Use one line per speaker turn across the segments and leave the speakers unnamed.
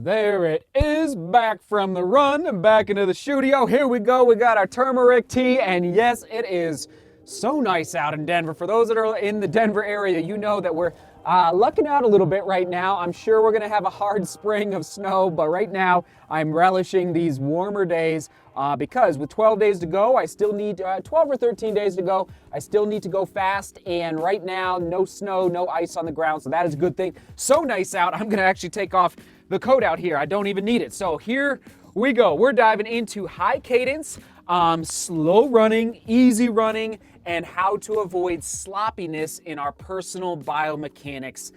There it is, back from the run and back into the studio. Here we go. We got our turmeric tea, and yes, it is so nice out in Denver. For those that are in the Denver area, you know that we're lucking out a little bit right now. I'm sure we're going to have a hard spring of snow, but right now I'm relishing these warmer days because with 12 days to go, I still need 12 or 13 days to go. I still need to go fast, and right now, no snow, no ice on the ground, so that is a good thing. So nice out, I'm going to actually take off the coat out here. I don't even need it. So here we go. We're diving into high cadence, slow running, easy running, and how to avoid sloppiness in our personal biomechanics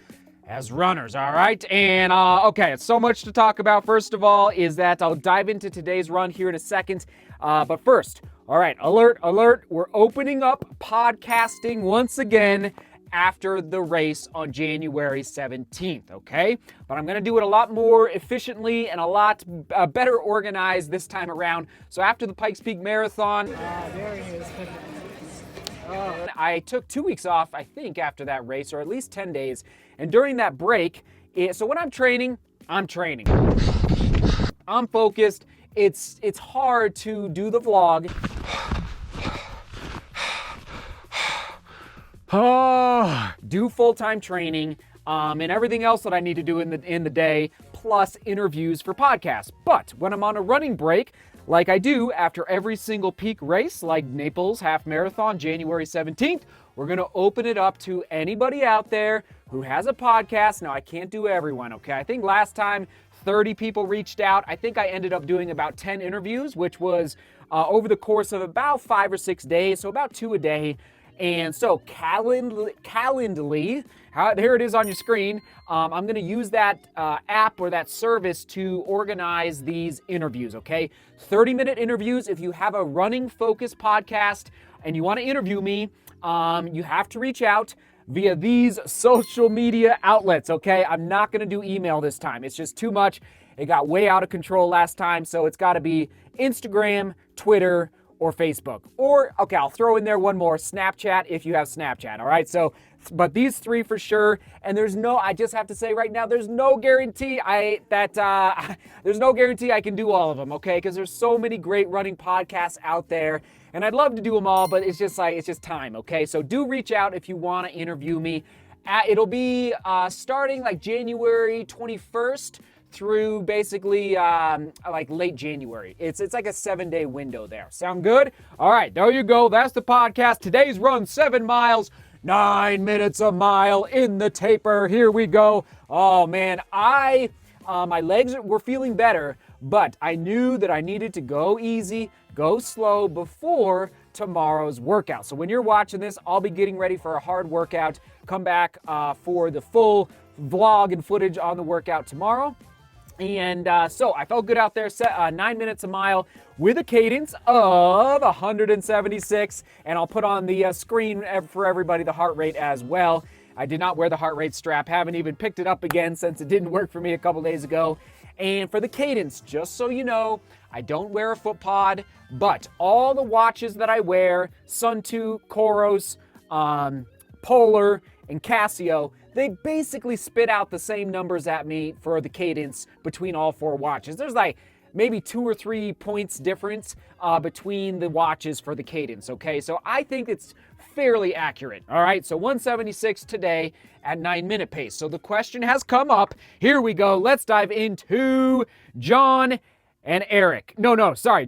as runners, all right? And okay, it's so much to talk about. First of all is that I'll dive into today's run here in a second. But first, all right, alert, alert. We're opening up podcasting once again after the race on January 17th, okay? But I'm gonna do it a lot more efficiently and a lot better organized this time around. So after the Pikes Peak Marathon,
there he is.
I took 2 weeks off, I think, after that race, or at least 10 days. And during that break, so when I'm training, I'm training. I'm focused. It's hard to do the vlog. Do full-time training and everything else that I need to do in the day, plus interviews for podcasts. But when I'm on a running break, like I do after every single peak race, like Naples Half Marathon, January 17th, we're going to open it up to anybody out there who has a podcast. Now, I can't do everyone, okay? I think last time 30 people reached out. I think I ended up doing about 10 interviews, which was over the course of about 5 or 6 days, so about 2 a day. And so Calendly, here it is on your screen. I'm going to use that app or that service to organize these interviews, okay? 30-minute interviews. If you have a running focused podcast and you want to interview me, you have to reach out via these social media outlets, okay? I'm not going to do email this time. It's just too much. It got way out of control last time, so it's got to be Instagram, Twitter, or Facebook. Or, okay, I'll throw in there one more, Snapchat, if you have Snapchat, all right? So, but these three for sure, and I just have to say right now, there's no guarantee there's no guarantee I can do all of them, okay? Because there's so many great running podcasts out there, and I'd love to do them all, but it's just time, okay? So do reach out if you want to interview me. It'll be starting like January 21st, through basically like late January. It's like a 7-day window there. Sound good? All right, there you go. That's the podcast. Today's run, 7 miles, 9 minutes a mile in the taper. Here we go. Oh man, my legs were feeling better, but I knew that I needed to go easy, go slow before tomorrow's workout. So when you're watching this, I'll be getting ready for a hard workout. Come back for the full vlog and footage on the workout tomorrow. And so I felt good out there, 9 minutes a mile with a cadence of 176. And I'll put on the screen for everybody the heart rate as well. I did not wear the heart rate strap. Haven't even picked it up again since it didn't work for me a couple days ago. And for the cadence, just so you know, I don't wear a foot pod, but all the watches that I wear, Sun2, Coros, Polar, and Casio, they basically spit out the same numbers at me for the cadence between all 4 watches. There's like maybe 2 or 3 points difference between the watches for the cadence, okay? So I think it's fairly accurate, all right? So 176 today at 9-minute pace. So the question has come up. Here we go. Let's dive into John and Eric.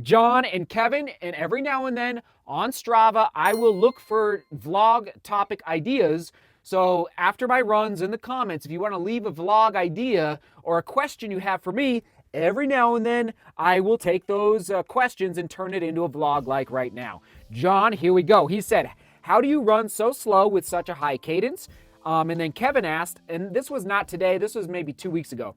John and Kevin. And every now and then on Strava, I will look for vlog topic ideas. So after my runs in the comments, if you want to leave a vlog idea or a question you have for me, every now and then I will take those questions and turn it into a vlog like right now. John, here we go. He said, how do you run so slow with such a high cadence? And then Kevin asked, and this was not today, this was maybe 2 weeks ago.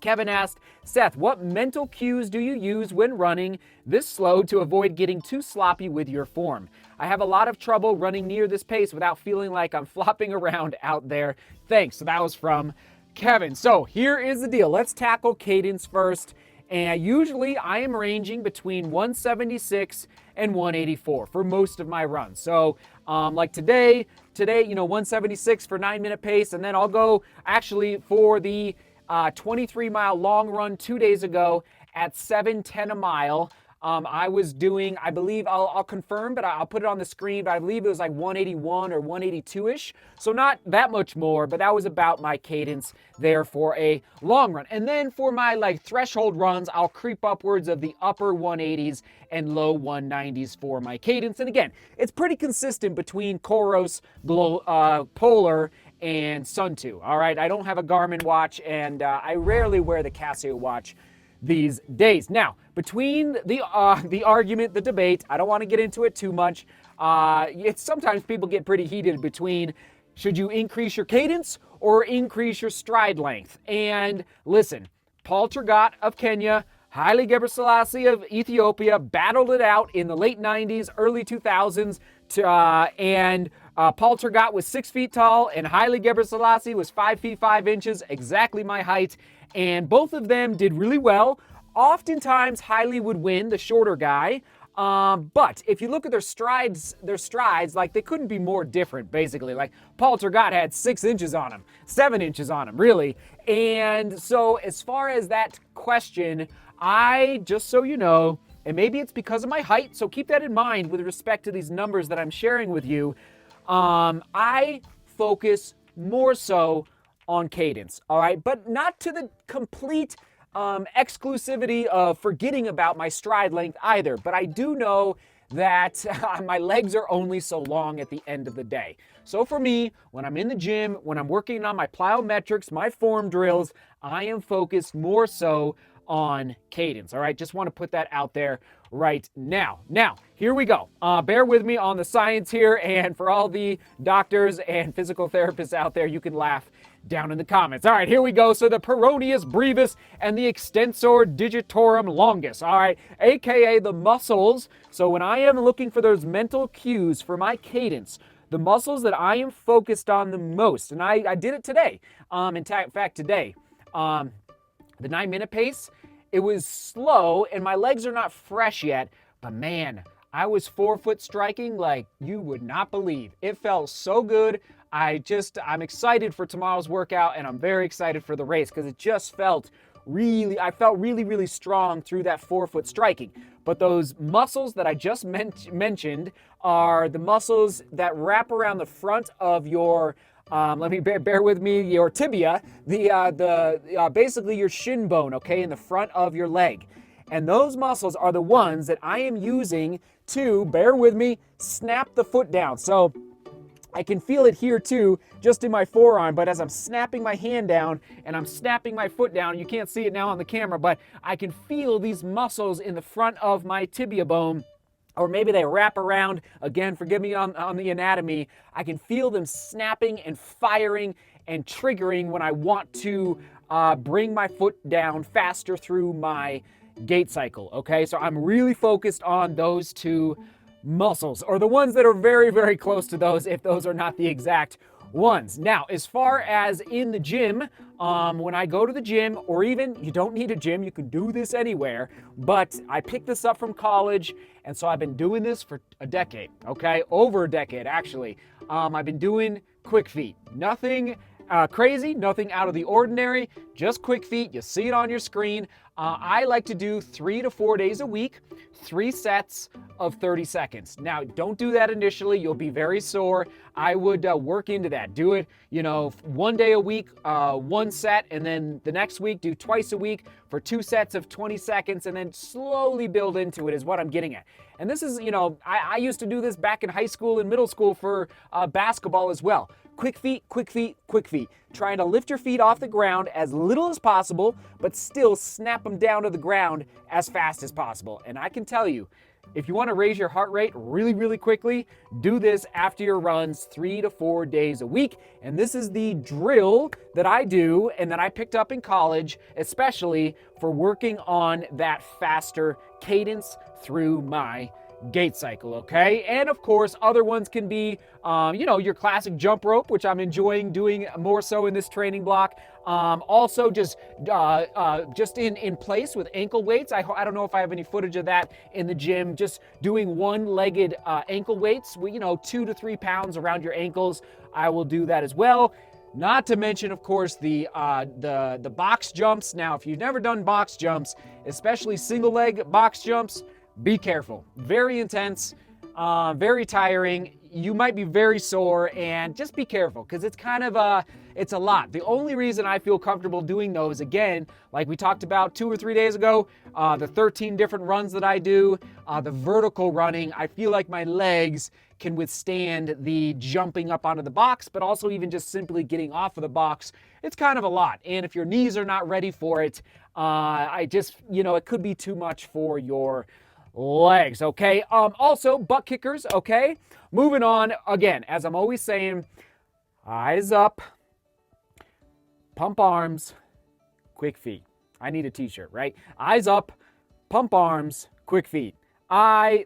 Kevin asked, Seth, what mental cues do you use when running this slow to avoid getting too sloppy with your form? I have a lot of trouble running near this pace without feeling like I'm flopping around out there. Thanks. So that was from Kevin. So here is the deal. Let's tackle cadence first. And usually I am ranging between 176 and 184 for most of my runs. So like today, 176 for 9-minute pace. And then I'll go actually for the 23-mile long run 2 days ago at 7:10 a mile. I was doing, I believe, I'll confirm, but I'll put it on the screen, but I believe it was like 181 or 182-ish. So not that much more, but that was about my cadence there for a long run. And then for my like threshold runs, I'll creep upwards of the upper 180s and low 190s for my cadence. And again, it's pretty consistent between Coros, Polar, and Sun2. All right, I don't have a Garmin watch, and I rarely wear the Casio watch these days. Now, between the argument, the debate, I don't want to get into it too much. It's sometimes people get pretty heated between should you increase your cadence or increase your stride length. And listen, Paul Tergat of Kenya, Haile Gebrselassie of Ethiopia battled it out in the late 90s, early 2000s, and Paul Tergat was 6 feet tall, and Haile Gebrselassie was 5 feet 5 inches, exactly my height. And both of them did really well. Oftentimes, Haile would win, the shorter guy. But if you look at their strides, like they couldn't be more different, basically. Like Paul Tergat had 6 inches on him, 7 inches on him, really. And so as far as that question, I, just so you know, and maybe it's because of my height, so keep that in mind with respect to these numbers that I'm sharing with you. I focus more so on cadence, all right? But not to the complete exclusivity of forgetting about my stride length either. But I do know that my legs are only so long at the end of the day. So for me, when I'm in the gym, when I'm working on my plyometrics, my form drills, I am focused more so on cadence, all right? Just want to put that out there right now. Now, here we go. Bear with me on the science here, and for all the doctors and physical therapists out there, you can laugh down in the comments. All right, here we go. So the peroneus brevis and the extensor digitorum longus, all right, aka the muscles. So when I am looking for those mental cues for my cadence, the muscles that I am focused on the most, and I did it today. In fact, today, the 9-minute pace, it was slow, and my legs are not fresh yet, but man, I was 4-foot striking like you would not believe. It felt so good. I'm excited for tomorrow's workout, and I'm very excited for the race because it just felt I felt really strong through that 4-foot striking. But those muscles that I just mentioned are the muscles that wrap around the front of your let me bear with me, your tibia, basically your shin bone, okay, in the front of your leg. And those muscles are the ones that I am using to, bear with me, snap the foot down. So I can feel it here too, just in my forearm, but as I'm snapping my hand down and I'm snapping my foot down, you can't see it now on the camera, but I can feel these muscles in the front of my tibia bone, or maybe they wrap around, again, forgive me on the anatomy, I can feel them snapping and firing and triggering when I want to bring my foot down faster through my gait cycle, okay? So I'm really focused on those two muscles, or the ones that are very close to those, if those are not the exact ones. Now, as far as in the gym, when I go to the gym, or even, you don't need a gym, you can do this anywhere, but I picked this up from college, and so I've been doing this for a decade, okay? Over a decade, actually. I've been doing quick feet. Nothing crazy, nothing out of the ordinary, just quick feet. You see it on your screen. I like to do 3 to 4 days a week, 3 sets of 30 seconds. Now, don't do that initially. You'll be very sore. I would work into that. Do it, 1 day a week, 1 set, and then the next week do twice a week for 2 sets of 20 seconds, and then slowly build into it is what I'm getting at. And this is, I used to do this back in high school and middle school for basketball as well. Quick feet, quick feet, quick feet. Trying to lift your feet off the ground as little as possible, but still snap them down to the ground as fast as possible. And I can tell you, if you want to raise your heart rate really quickly, do this after your runs 3 to 4 days a week. And this is the drill that I do and that I picked up in college, especially for working on that faster cadence through my gait cycle, okay? And of course, other ones can be, your classic jump rope, which I'm enjoying doing more so in this training block. Also just in place with ankle weights. I don't know if I have any footage of that in the gym, just doing one-legged ankle weights, 2 to 3 pounds around your ankles. I will do that as well. Not to mention, of course, the box jumps. Now, if you've never done box jumps, especially single leg box jumps, be careful. Very intense, very tiring. You might be very sore, and just be careful because it's kind of it's a lot. The only reason I feel comfortable doing those, again, like we talked about 2 or 3 days ago, the 13 different runs that I do, the vertical running, I feel like my legs can withstand the jumping up onto the box, but also even just simply getting off of the box. It's kind of a lot. And if your knees are not ready for it, it could be too much for your legs, okay? Also, butt kickers, okay? Moving on, again, as I'm always saying, eyes up, pump arms, quick feet. I need a t-shirt, right? Eyes up, pump arms, quick feet. I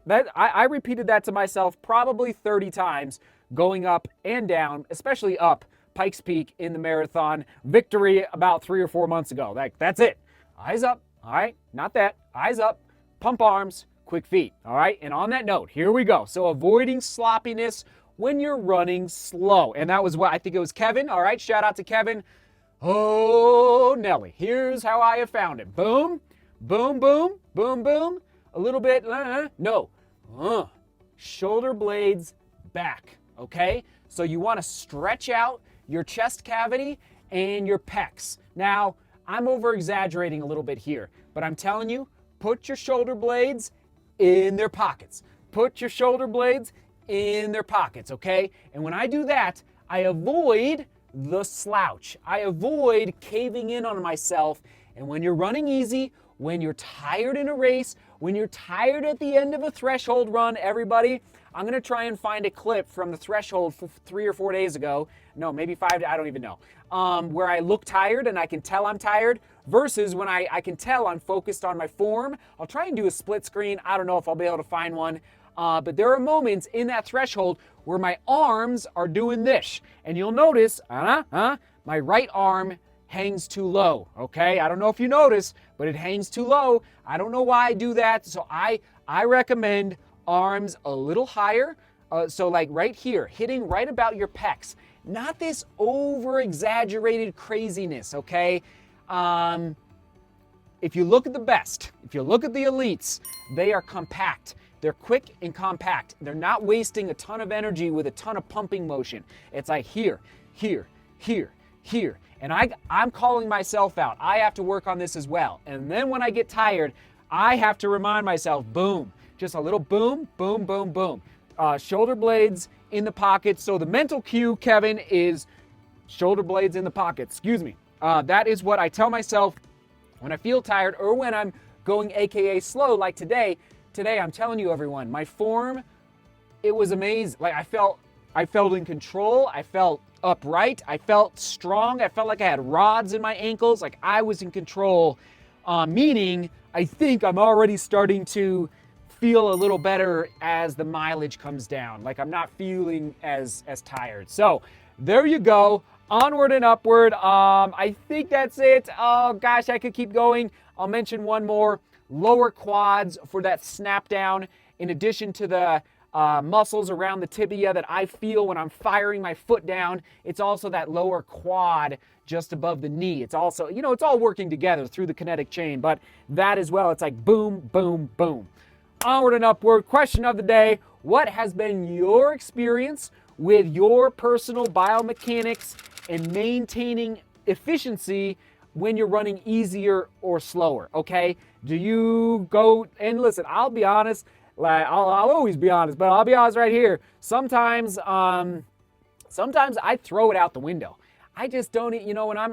repeated that to myself probably 30 times going up and down, especially up Pikes Peak in the marathon victory about 3 or 4 months ago. That's it. Eyes up, all right? Not that. Eyes up, pump arms, quick feet, all right? And on that note, here we go. So avoiding sloppiness when you're running slow. And that was what, I think it was Kevin, all right? Shout out to Kevin. Oh, Nelly. Here's how I have found it. Boom, boom, boom, boom, boom. A little bit, shoulder blades back, okay? So you want to stretch out your chest cavity and your pecs. Now, I'm over-exaggerating a little bit here, but I'm telling you, put your shoulder blades in their pockets. Put your shoulder blades in their pockets, okay? And when I do that, I avoid the slouch. I avoid caving in on myself. And when you're running easy, when you're tired in a race, when you're tired at the end of a threshold run, everybody, I'm going to try and find a clip from the threshold 3 or 4 days ago. No, maybe 5, I don't even know. Where I look tired and I can tell I'm tired versus when I can tell I'm focused on my form. I'll try and do a split screen. I don't know if I'll be able to find one. But there are moments in that threshold where my arms are doing this. And you'll notice, my right arm hangs too low, okay? I don't know if you notice, but it hangs too low. I don't know why I do that. So I recommend arms a little higher. So like right here, hitting right about your pecs. Not this over-exaggerated craziness, okay? If you look at the best, if you look at the elites, they are compact. They're quick and compact. They're not wasting a ton of energy with a ton of pumping motion. It's like here, here, here, here. And I'm calling myself out. I have to work on this as well. And then when I get tired, I have to remind myself, boom, just a little boom, boom, boom, boom. Shoulder blades in the pocket. So the mental cue, Kevin, is shoulder blades in the pocket. Excuse me. That is what I tell myself when I feel tired or when I'm going AKA slow like today. Today, I'm telling you, everyone, my form, it was amazing. Like I felt in control. I felt upright. I felt strong. I felt like I had rods in my ankles. Like I was in control, meaning I think I'm already starting to feel a little better as the mileage comes down. Like I'm not feeling as tired. So there you go. Onward and upward. I think that's it. Oh gosh, I could keep going. I'll mention one more. Lower quads for that snap down, in addition to the muscles around the tibia that I feel when I'm firing my foot down. It's also that lower quad just above the knee. It's also, it's all working together through the kinetic chain, but that as well, it's like boom, boom, boom. Onward and upward. Question of the day: what has been your experience with your personal biomechanics and maintaining efficiency when you're running easier or slower, okay? Do you go, and listen, I'll be honest, like I'll always be honest, but I'll be honest right here. Sometimes I throw it out the window. I just don't,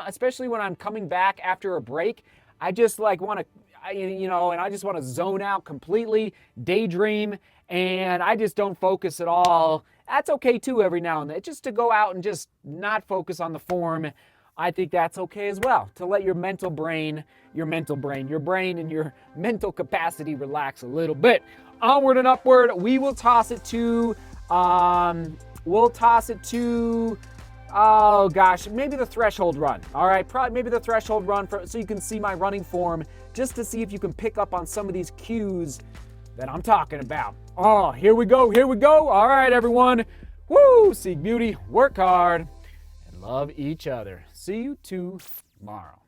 especially when I'm coming back after a break, I just like want to, and I just want to zone out completely, daydream, and I just don't focus at all. That's okay too every now and then, just to go out and just not focus on the form. I think that's okay as well, to let your brain and your mental capacity relax a little bit. Onward and upward. We will toss it to, oh gosh, maybe the threshold run. All right, probably maybe the threshold run so you can see my running form, just to see if you can pick up on some of these cues that I'm talking about. Oh, here we go. All right, everyone. Woo, seek beauty, work hard, and love love each other. See you tomorrow.